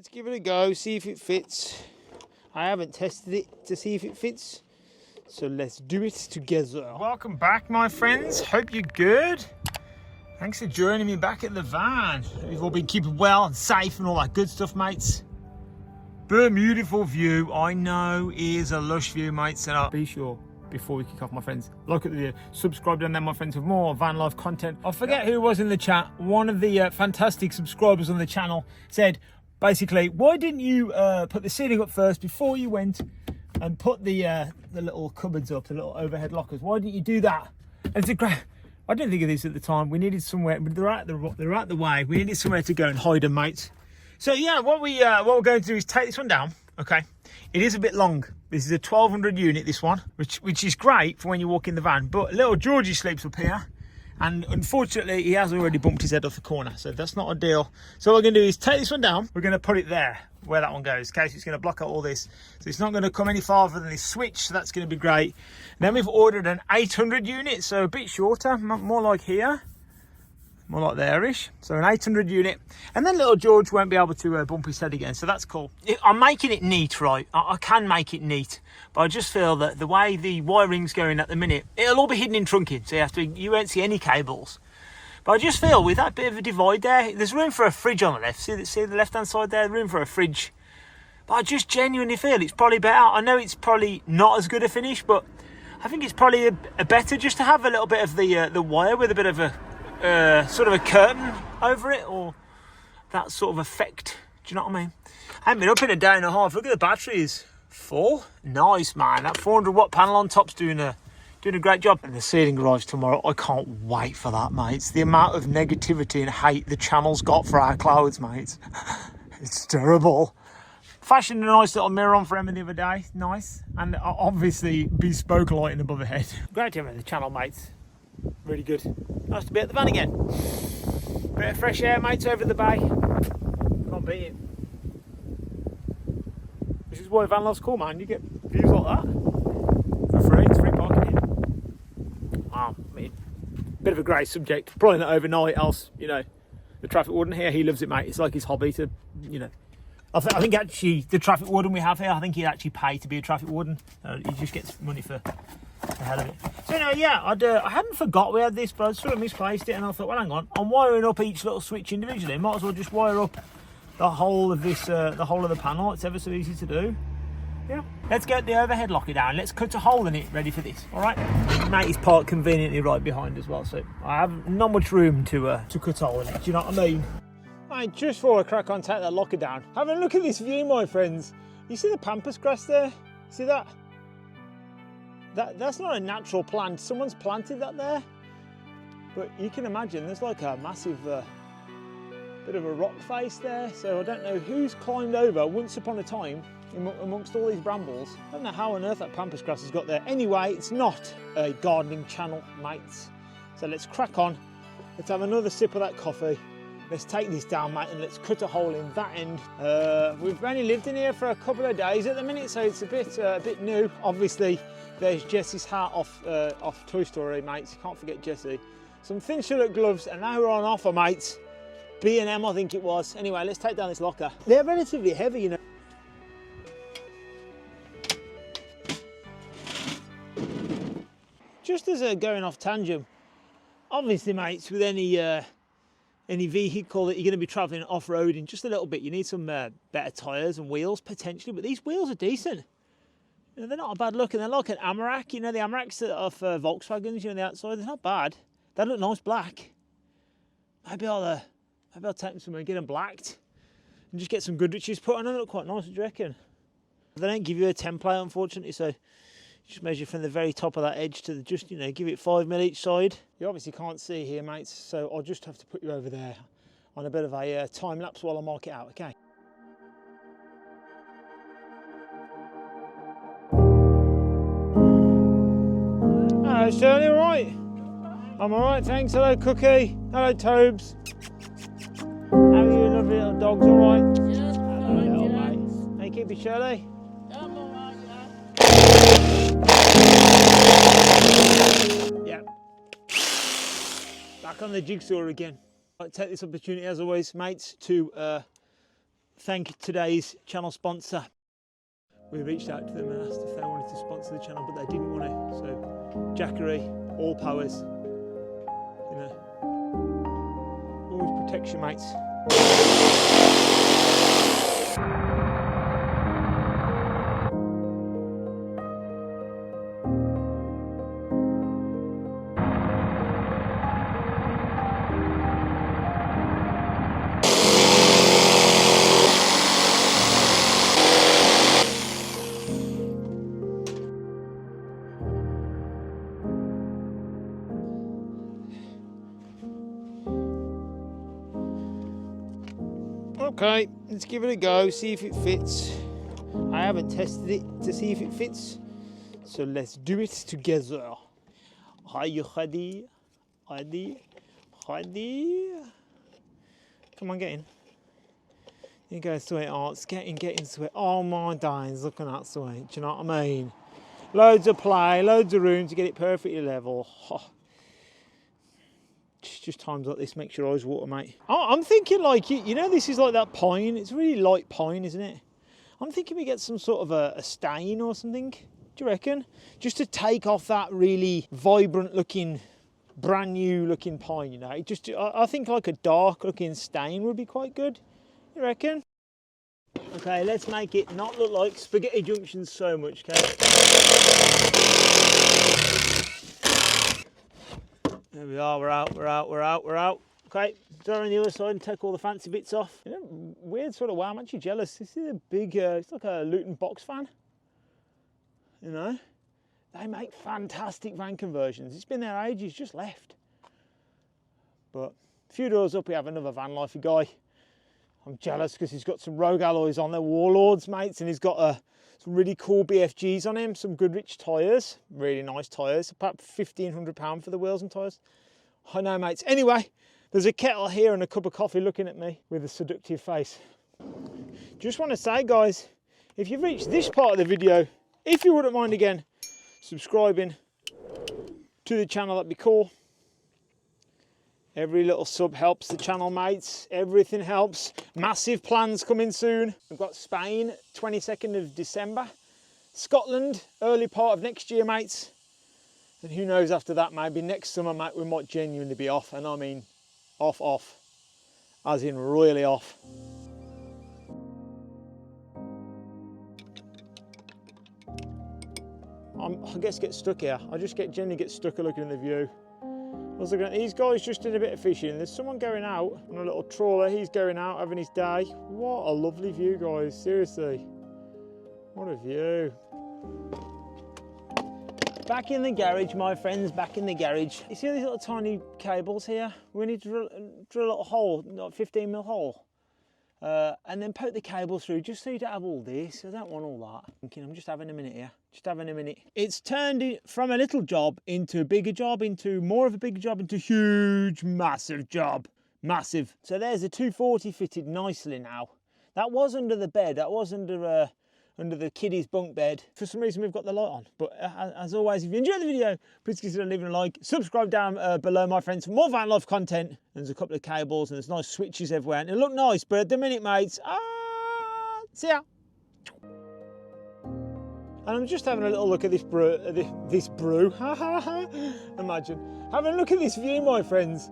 Let's give it a go, see if it fits. I haven't tested it to see if it fits, so let's do it together. Welcome back, my friends. Hope you're good. Thanks for joining me back at the van. You've all been keeping well and safe and all that good stuff, mates. Beautiful view, I know, is a lush view, mates. And be sure, before we kick off, my friends, like at the video, subscribe down there, my friends, for more van life content. I forget who it was in the chat. One of the fantastic subscribers on the channel said, basically, why didn't you put the ceiling up first before you went and put the little cupboards up, the little overhead lockers? Why didn't you do that? And it's a great. I didn't think of this at the time. We needed somewhere, but they're out the way. We needed somewhere to go and hide them, mates. So yeah, what we're going to do is take this one down. Okay, it is a bit long. This is a 1200 unit, this one, which is great for when you walk in the van. But little Georgie sleeps up here, and unfortunately he has already bumped his head off the corner, so that's not ideal. So what we're going to do is take this one down. We're going to put it there where that one goes, in case it's going to block out all this. So it's not going to come any farther than this switch, so that's going to be great. And then we've ordered an 800 unit, so a bit shorter, more like here. More like there-ish. So an 800 unit. And then little George won't be able to bump his head again. So that's cool. I'm making it neat, right? I can make it neat. But I just feel that the way the wiring's going at the minute, it'll all be hidden in trunking. So you won't see any cables. But I just feel with that bit of a divide there, there's room for a fridge on the left. See the left-hand side there? Room for a fridge. But I just genuinely feel it's probably better. I know it's probably not as good a finish, but I think it's probably a better just to have a little bit of the wire with a bit of a sort of a curtain over it, or that sort of effect. Do you know what I mean? I haven't been up in a day and a half. Look at the batteries, full. Nice, man. That 400 watt panel on top's doing a great job. And the ceiling arrives tomorrow. I can't wait for that, mates. The amount of negativity and hate the channel's got for our clouds, mates. It's terrible. Fashioned a nice little mirror on for Emma the other day. Nice. And obviously bespoke lighting above her head. Great to have her in the channel, mates. Really good. Nice to be at the van again. Bit of fresh air, mates, over the bay. Can't beat it. This is why van life's cool, man. You get views like that for free. It's free parking here. Wow, I mean, bit of a grey subject. Probably not overnight, else, you know, the traffic warden here, he loves it, mate. It's like his hobby to, you know. I think actually the traffic warden we have here, I think he'd actually pay to be a traffic warden. He just gets money for the hell of it. So anyway, yeah, I hadn't forgot we had this, but I sort of misplaced it, and I thought, well, hang on, I'm wiring up each little switch individually. Might as well just wire up the whole of this, the whole of the panel. It's ever so easy to do. Yeah, let's get the overhead locker down. Let's cut a hole in it, ready for this. All right, mate is parked conveniently right behind as well, so I have not much room to cut a hole in it. Do you know what I mean? Right, just before I crack on, take that locker down. Have a look at this view, my friends. You see the pampas grass there? See that? That's not a natural plant. Someone's planted that there. But you can imagine there's like a massive bit of a rock face there. So I don't know who's climbed over once upon a time amongst all these brambles. I don't know how on earth that pampas grass has got there. Anyway, it's not a gardening channel, mates. So let's crack on. Let's have another sip of that coffee. Let's take this down, mate, and let's cut a hole in that end. We've only lived in here for a couple of days at the minute, so it's a bit new. Obviously, there's Jessie's hat off Toy Story, mates. You can't forget Jessie. Some thin shilluk gloves, and now we're on offer, mates. B&M, I think it was. Anyway, let's take down this locker. They're relatively heavy, you know. Just as a going off tangent, obviously, mates, with any vehicle that you're going to be travelling off-roading just a little bit, you need some better tyres and wheels potentially, but these wheels are decent. You know, they're not a bad look, and they're like an Amarok. You know, the Amarok's off Volkswagens, you know, the outside, they're not bad. They look nice black. Maybe I'll take them somewhere and get them blacked and just get some Goodriches put on them. They look quite nice, do you reckon? They don't give you a template, unfortunately, so you just measure from the very top of that edge to just, you know, give it 5 mil each side. You obviously can't see here, mates, so I'll just have to put you over there on a bit of a time lapse while I mark it out, okay? Hello, Shirley, all right? I'm all right, thanks. Hello, Cookie. Hello, Tobes. How are you lovely little dogs, all right? Yes, hello, little mate. How you keeping, Shirley? I'm all right, yeah. Back on the jigsaw again. I'd take this opportunity, as always, mates, to thank today's channel sponsor. We reached out to them and asked if they wanted to sponsor the channel, but they didn't want to. So, Jackery, all powers. You know, always protect your mates. Okay, let's give it a go, see if it fits. I haven't tested it to see if it fits, so let's do it together. Are you ready? Ready? Ready? Come on, get in. You go, sweethearts, get in, sweet. Oh my days, look at that, sweet. Do you know what I mean? Loads of play, loads of room to get it perfectly level. Oh. Just times like this makes your eyes water, mate. I'm thinking like, you know, this is like that pine. It's really light pine, isn't it? I'm thinking we get some sort of a stain or something. Do you reckon? Just to take off that really vibrant looking, brand new looking pine, you know. I think like a dark looking stain would be quite good. You reckon? Okay, let's make it not look like Spaghetti Junction so much, okay? There we are, we're out. Okay, go on the other side and take all the fancy bits off. You know, weird sort of way, I'm actually jealous. This is a big, it's like a Luton box fan. You know, they make fantastic van conversions. It's been there ages, just left. But a few doors up, we have another van lifey guy. I'm jealous because he's got some rogue alloys on there, Warlords, mates, and he's got some really cool BFGs on him, some Goodrich tyres, really nice tyres, about £1,500 for the wheels and tyres. I know, mates. Anyway, there's a kettle here and a cup of coffee looking at me with a seductive face. Just want to say, guys, if you've reached this part of the video, if you wouldn't mind again subscribing to the channel, that'd be cool. Every little sub helps the channel, mates. Everything helps. Massive plans coming soon. We've got Spain, 22nd of December. Scotland, early part of next year, mates. And who knows after that, maybe next summer, mate, we might genuinely be off. And I mean, off. As in really off. I guess get stuck here. I just genuinely get stuck looking at the view. I was looking at these guys just doing a bit of fishing. There's someone going out on a little trawler. He's going out having his day. What a lovely view, guys. Seriously. What a view. Back in the garage, my friends, back in the garage. You see these little tiny cables here? We need to drill a little hole, like 15mm hole. And then poke the cable through just so you don't have all this. I don't want all that. I'm just having a minute here. Just having a minute. It's turned from a little job into a bigger job, into more of a bigger job, into a huge, massive job. Massive. So there's a 240 fitted nicely now. That was under the bed. That was under the kiddies' bunk bed. For some reason, we've got the light on. But as always, if you enjoyed the video, please consider leaving a like. Subscribe down below, my friends, for more van life content. There's a couple of cables and there's nice switches everywhere. And it look nice, but at the minute, mates, see ya. And I'm just having a little look at this brew. Imagine. Having a look at this view, my friends.